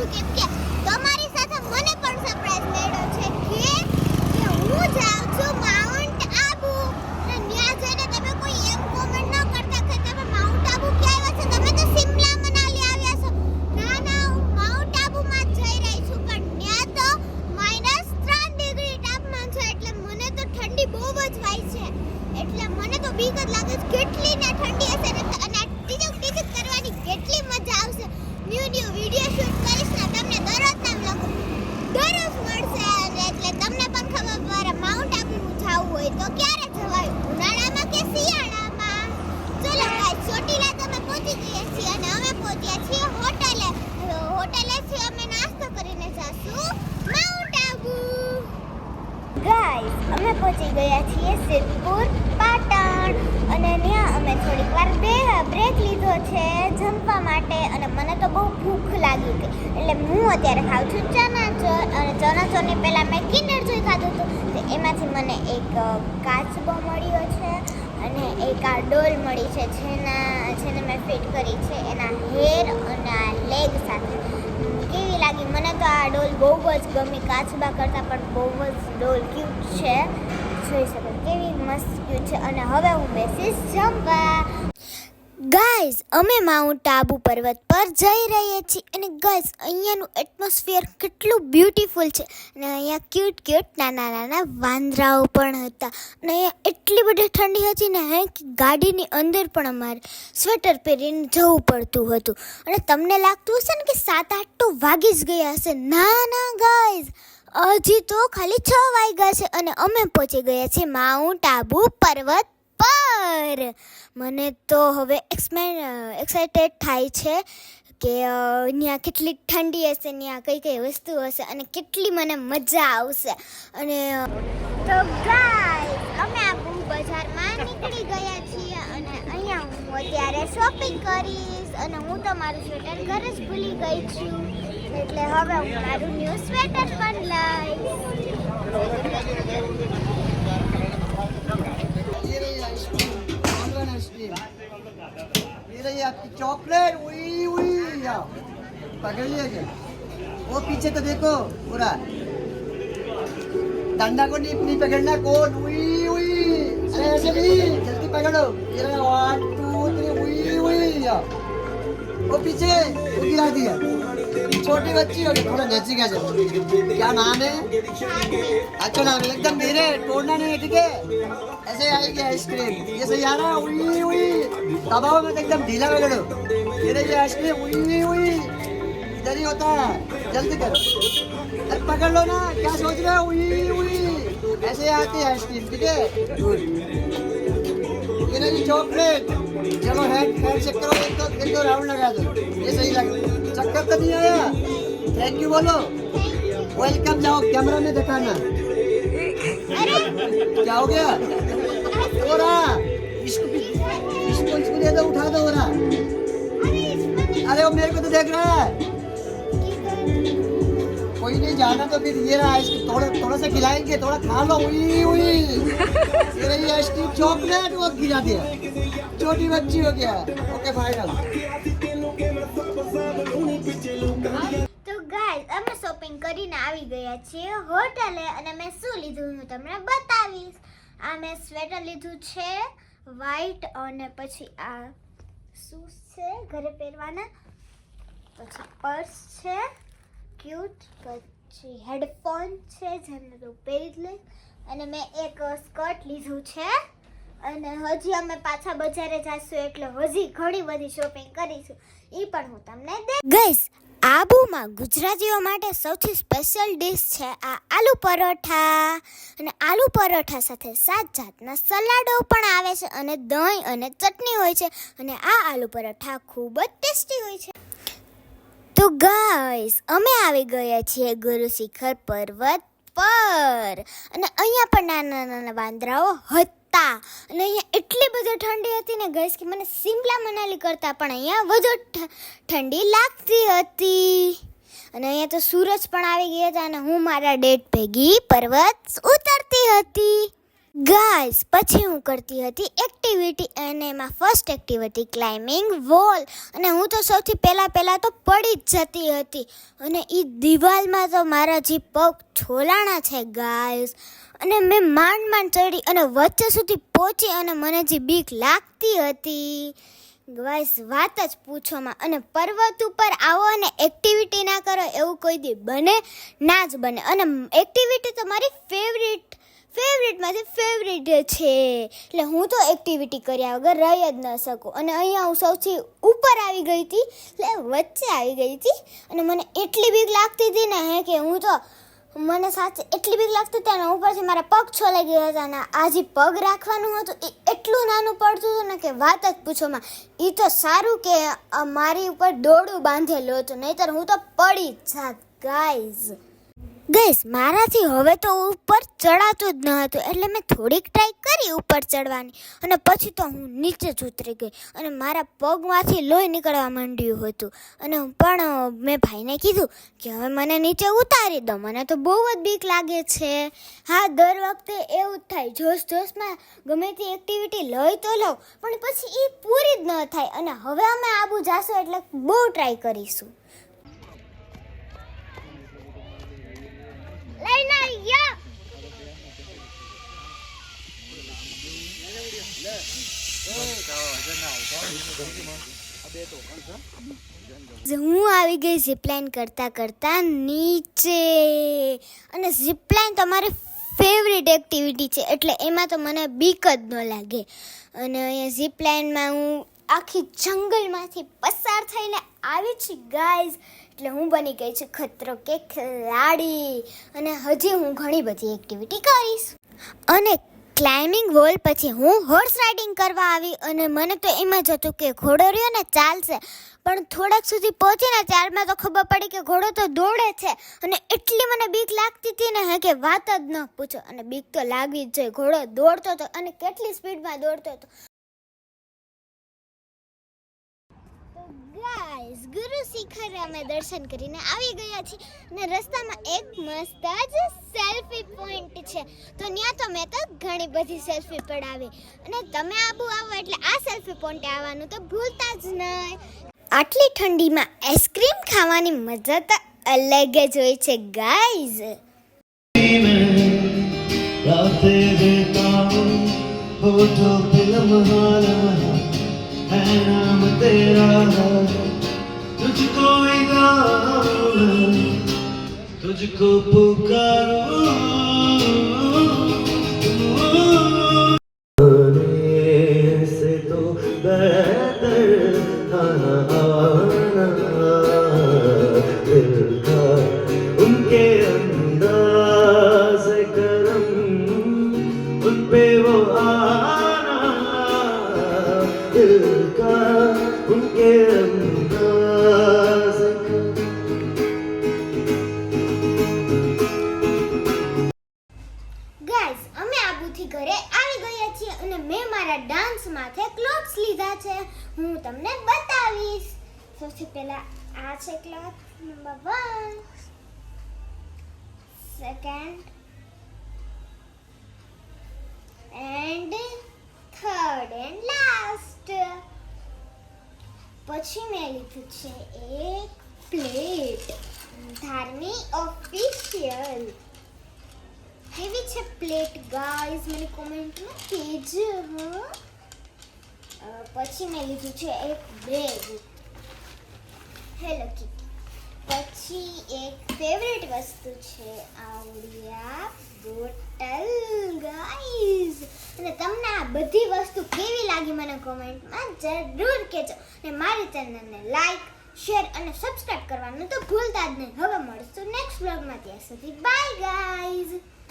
છું કેમ કે તમારી સાથે મને પણ સરપ્રાઈઝ મળ્યો છે કે હું જાઉં છું માઉન્ટ આબુ અને ત્યાં જઈને તમે કોઈ એમ કોમેન્ટ ન કરતા કે તમે માઉન્ટ આબુ ક્યાં આવ્યા છો, તમે તો સિમલા મનાલી આવ્યા છો. ના ના, હું માઉન્ટ આબુમાં જ જઈ રહી છું, પણ ત્યાં તો -3 ડિગ્રી તાપમાન છે એટલે મને તો ઠંડી બહુ જ વાય છે. એટલે મને તો બીક જ લાગે છે કેટલી ને ઠંડી હશે ને, અને ટીચક કરવાની કેટલી મજા આવશે. ન્યુ વિડિયો શૂટ કરીશ ને તમને દરરોજ નામ લખું દરરોજ મળશે, અને એટલે તમને પણ ખબર પડે માઉન્ટ આબુ જવું હોય તો ક્યારે જવાય, ઉનાળામાં કે શિયાળામાં. ચલો ગાઈસ, ચોટીલા તમે પહોંચી ગયા છીએ અને અમે પહોંચ્યા છીએ હોટલે. હોટેલેથી અમે નાસ્તો કરીને જાશું માઉન્ટ આબુ. ગાઈસ, અમે પહોંચી ગયા છીએ સિદ્ધપુર પાટણ, અને ત્યાં અમે થોડીક વાર બ્રેક લીધો છે જમવા માટે, અને મને તો બહુ ભૂખ લાગી હતી એટલે હું અત્યારે ખાઉં છું ચનાચોર. અને ચનાચોરની પહેલાં મેં કિન્ડર જોઈ ખાધું હતું, તો એમાંથી મને એક કાચબો મળ્યો છે અને એક આ ડોલ મળી છે જેને મેં ફિટ કરી છે એના હેર અને આ લેગ સાથે. કેવી લાગી? મને તો આ ડોલ બહુ જ ગમી, કાચબા કરતાં પણ બહુ જ ડોલ ક્યુટ છે. જોઈ શકો કેવી મસ્ત ક્યુટ છે. અને હવે હું બેસીશ જમવા. ગાઈઝ, અમે માઉન્ટ આબુ પર્વત પર જઈ રહ્યા છીએ, અને ગાઈઝ અહીંયાનું એટમોસ્ફિયર કેટલું બ્યુટીફુલ છે, અને અહીંયા ક્યુટ નાના વાંદરાઓ પણ હતા, અને અહીંયા એટલી બધી ઠંડી હતી ને કે ગાડીની અંદર પણ અમારે સ્વેટર પહેરીને જવું પડતું હતું. અને તમને લાગતું હશે ને કે 7-8 તો વાગી જ ગયા હશે. ના ગાઈઝ, હજી તો ખાલી 6 વાગ્યા છે અને અમે પહોંચી ગયા છીએ માઉન્ટ આબુ પર્વત પર. મને તો હવે એક્સાઇટેડ થાય છે કે ત્યાં કેટલી ઠંડી હશે, ત્યાં કઈ વસ્તુ હશે અને કેટલી મને મજા આવશે. અને તો ગાઈસ, અમે આબુ બજારમાં નીકળી ગયા છીએ, અને અહીંયા હું અત્યારે શોપિંગ કરીશ, અને હું તો મારું સ્વેટર ઘરે જ ભૂલી ગઈ છું, એટલે હવે હું મારું ન્યૂ સ્વેટર પણ લઈશ. ये रही आपकी चॉकलेट, पकड़ लिया क्या? वो पीछे तो देखो पूरा डंडा को नहीं पकड़ना, कौन अरे ऐसे नहीं, जल्दी पकड़ो. ये रहा 1 2 3 वो पीछे वो गिरा दिया. छोटी बच्ची होगी, थोड़ा नजदीक आ जाओ. क्या नाम है? अच्छा नाम है, एकदम धीरे, तोड़ना नहीं है, ठीक है? ऐसे आएगी आइसक्रीम. ये सही आ रहा है. दबाओ मत, एकदम ढीला पकड़ो. ये रही आइसक्रीम. इधर ही होता है, जल्दी करो. अरे पकड़ लो ना, क्या सोच रहे हो? ऐसे आती है आइसक्रीम, ठीक है? ये रही चॉकलेट. चलो हैंड चेक करो, एक दो राउंड लगा दो. ये सही लग रहा है. चक्कर तो नहीं आया? थैंक यू बोलो. वेलकम. जाओ कैमरा में दिखाना. क्या हो गया? हो रहा इसको दे दो, उठा दो. हो रहा. अरे वो मेरे को तो देख रहा है. कोई नहीं जाना तो फिर ये रहा. इसको थोड़ा सा खिलाएंगे, थोड़ा खा लो. ये रही आइसक्रीम चॉकलेट, वो गिरा दिया. छोटी बच्ची हो गया. Okay final. તો ગાઈસ, અમે શોપિંગ કરીને આવી ગયા છીએ હોટલે, અને મેં શું લીધું હું તમને બતાવીશ. આ મેં સ્વેટર લીધું છે વ્હાઈટ, અને પછી આ શૂઝ છે ઘરે પહેરવાના, પછી પર્સ છે ક્યુટ, પછી હેડફોન છે જેને તો પહેરી જ લઈશ, અને મેં એક સ્કર્ટ લીધું છે. અને હજી અમે પાછા બજારે જઈશું એટલે હજી ઘણી બધી શોપિંગ કરીશું, એ પણ હું તમને ગાઈસ, આબુમાં ગુજરાતીઓ માટે સૌથી સ્પેશિયલ ડિશ છે આ આલુ પરોઠા, અને આલુ પરોઠા સાથે 7 જાતના સલાડો પણ આવે છે, અને દહીં અને ચટણી હોય છે, અને આ આલુ પરોઠા ખૂબ જ ટેસ્ટી હોય છે. તો ગાઈસ, અમે આવી ગયા છીએ ગુરુ શિખર પર્વત પર, અને અહીંયા પણ નાના વાંદરાઓ હતા, અને અહીંયા એટલી બધી ઠંડી હતી ને ગાઈસ કે મને સિમલા મનાલી કરતાં પણ અહીંયા વધુ ઠંડી લાગતી હતી. અને અહીંયા તો સૂરજ પણ આવી ગયા હતા, અને હું મારા ડેટ ભેગી પર્વત ઉતરતી હતી. ગાઈસ પછી હું કરતી હતી એક્ટિવિટી અને એમાં ફર્સ્ટ એક્ટિવિટી ક્લાઇમ્બિંગ વોલ અને હું તો સૌથી પહેલાં તો પડી જ જતી હતી અને એ દિવાલમાં તો મારા જે પગ છોલાણા છે ગાઈસ અને મેં માંડ ચડી અને વચ્ચે સુધી પહોંચી અને મને જે બીક લાગતી હતી ગાઈસ વાત જ પૂછોમાં. અને પર્વત ઉપર આવો અને એક્ટિવિટી ના કરો એવું કોઈ દી બને ના જ બને. અને એક્ટિવિટી તો મારી ફેવરેટમાંથી ફેવરેટ છે એટલે હું તો એક્ટિવિટી કર્યા વગર રહી જ ન શકું. અને અહીંયા હું સૌથી ઉપર આવી ગઈ હતી એટલે વચ્ચે આવી ગઈ હતી અને મને એટલી બીક લાગતી હતી ને કે હું તો મને સાચે એટલી બીક લાગતી હતી અને ઉપરથી મારા પગ છોલાઈ ગયા હતા અને આ જે પગ રાખવાનું હતું એ એટલું નાનું પડતું હતું ને કે વાત જ પૂછોમાં. એ તો સારું કે મારી ઉપર દોરડું બાંધેલું હતું, નહીંતર હું તો પડી જ જાત ગાઈસ મારાથી હવે તો ઉપર ચડાતું જ ન હતું એટલે મેં થોડીક ટ્રાય કરી ઉપર ચડવાની અને પછી તો હું નીચે જ ઉતરી ગઈ અને મારા પગમાંથી લોહી નીકળવા માંડ્યું હતું. અને પણ મેં ભાઈને કીધું કે હવે મને નીચે ઉતારી દો, મને તો બહુ જ બીક લાગે છે. હા, દર વખતે એવું જ થાય, જોશમાં ગમે તે એક્ટિવિટી લઈ તો લઉં પણ પછી એ પૂરી જ ન થાય. અને હવે અમે આબુ જાશું એટલે બહુ ટ્રાય કરીશું. હું આવી ગઈ ઝીપલાઇન કરતા નીચે અને ઝીપલાઇન તમારી ફેવરેટ એક્ટિવિટી છે એટલે એમાં તો મને બીક જ ન લાગે. અને અહીંયા ઝીપલાઇનમાં હું આખી જંગલમાંથી પસાર થઈને આવી છું ગાઈઝ એટલે હું બની ગઈ છું ખતરો કે ખિલાડી અને હજી હું ઘણી બધી એક્ટિવિટી કરીશ. અને ક્લાઇમ્બિંગ વોલ પછી હું હોર્સ રાઇડિંગ કરવા આવી અને મને તો એમ જ હતું કે ઘોડો રહ્યો ને ચાલશે, પણ થોડાક સુધી પહોંચીને ત્યારમાં તો ખબર પડી કે ઘોડો તો દોડે છે અને એટલી મને બીક લાગતી હતી ને કે વાત જ ન પૂછો. અને બીક તો લાગવી જ જોઈએ, ઘોડો દોડતો હતો અને કેટલી સ્પીડમાં દોડતો હતો. ગાઈસ ગુરુ શિખરે અમે દર્શન કરીને આવી ગયા છીએ અને રસ્તામાં એક મસ્ત જ સેલ્ફી પોઈન્ટ છે તો ત્યાં તો મેં તો ઘણી બધી સેલ્ફી પડાવી. અને તમે આબુ આવો એટલે આ સેલ્ફી પોઈન્ટે આવવાનું તો ભૂલતા જ નહીં. આટલી ઠંડીમાં આઈસ્ક્રીમ ખાવાની મજા તો અલગ જ હોય છે ગાઈઝ. है नाम तेरा तुझको तुझको पुकारूं से तो बेहतर खाना दिल का उनके अंदाज़ करम उन पे वो दिल का उनके अंदाज़ ગાઈઝ અમે આબુથી ઘરે આવી ગયા છીએ અને મેં મારા ડાન્સ માટે ક્લોથ્સ લીધા છે, હું તમને બતાવીશ. સૌથી પહેલા આ છે cloth number 1, second and third and last. પછી મેં લીધું છે એક પ્લેટ ધાર્મી ઓફિશિયલ. કેવી છે પ્લેટ ગાઈઝ મને કોમેન્ટમાં કહેજો. પછી મેં લીધું છે એક બેગ હેલો કિટી. પછી એક ફેવરેટ વસ્તુ છે આવડિયા બોટલ ગાઈઝ. અને તમને આ બધી વસ્તુ કેવી લાગી મને કોમેન્ટમાં જરૂર કહેજો. અને મારી ચેનલને લાઈક શેર અને સબસ્ક્રાઇબ કરવાનું તો ભૂલતા જ નહીં. હવે મળશું નેક્સ્ટ વ્લોગમાં, ત્યાં સુધી બાય ગાઈઝ.